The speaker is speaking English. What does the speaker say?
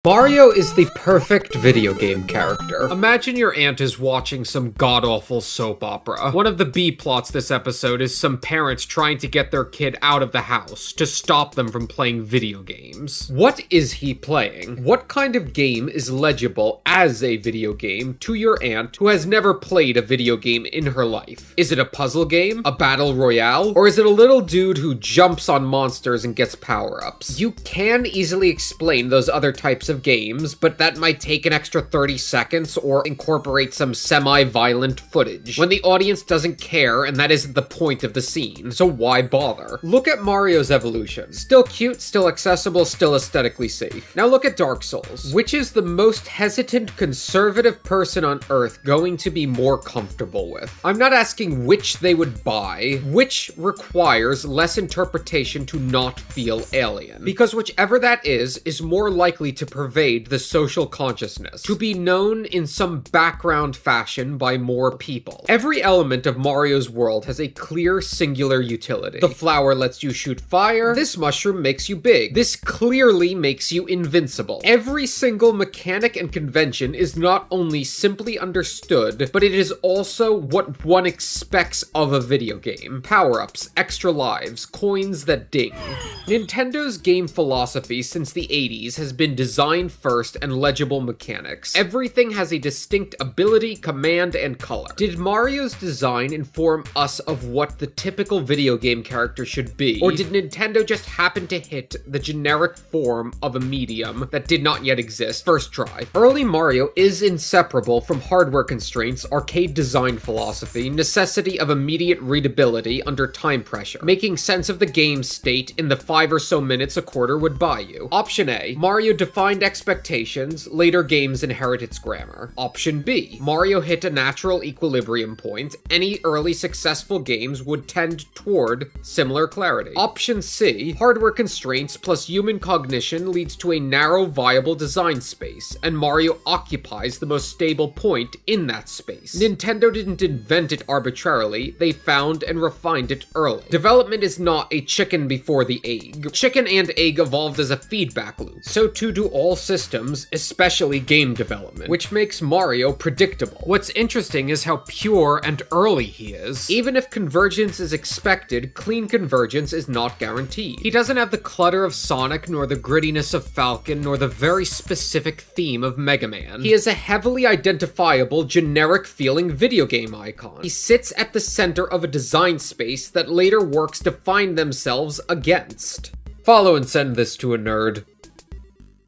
Mario is the perfect video game character. Imagine your aunt is watching some god-awful soap opera. One of the B-plots this episode is some parents trying to get their kid out of the house to stop them from playing video games. What is he playing? What kind of game is legible as a video game to your aunt who has never played a video game in her life? Is it a puzzle game? A battle royale? Or is it a little dude who jumps on monsters and gets power-ups? You can easily explain those other types of games, but that might take an extra 30 seconds or incorporate some semi-violent footage when the audience doesn't care and that isn't the point of the scene, so why bother? Look at Mario's evolution. Still cute, still accessible, still aesthetically safe. Now look at Dark Souls. Which is the most hesitant, conservative person on Earth going to be more comfortable with? I'm not asking which they would buy, which requires less interpretation to not feel alien. Because whichever that is more likely to pervade the social consciousness, to be known in some background fashion by more people. Every element of Mario's world has a clear, singular utility. The flower lets you shoot fire. This mushroom makes you big. This clearly makes you invincible. Every single mechanic and convention is not only simply understood, but it is also what one expects of a video game. Power-ups, extra lives, coins that ding. Nintendo's game philosophy since the 80s has been design first and legible mechanics. Everything has a distinct ability, command, and color. Did Mario's design inform us of what the typical video game character should be? Or did Nintendo just happen to hit the generic form of a medium that did not yet exist first try? Early Mario is inseparable from hardware constraints, arcade design philosophy, necessity of immediate readability under time pressure, making sense of the game state in the 5 or so minutes a quarter would buy you. Option A, Mario defined expectations, later games inherit its grammar. Option B, Mario hit a natural equilibrium point, any early successful games would tend toward similar clarity. Option C, hardware constraints plus human cognition leads to a narrow, viable design space, and Mario occupies the most stable point in that space. Nintendo didn't invent it arbitrarily, they found and refined it early. Development is not a chicken before the egg. Chicken and egg evolved as a feedback loop. So too do all systems, especially game development, which makes Mario predictable. What's interesting is how pure and early he is. Even if convergence is expected, clean convergence is not guaranteed. He doesn't have the clutter of Sonic, nor the grittiness of Falcon, nor the very specific theme of Mega Man. He is a heavily identifiable, generic-feeling video game icon. He sits at the center of a design space that later works to find themselves against. Follow and send this to a nerd.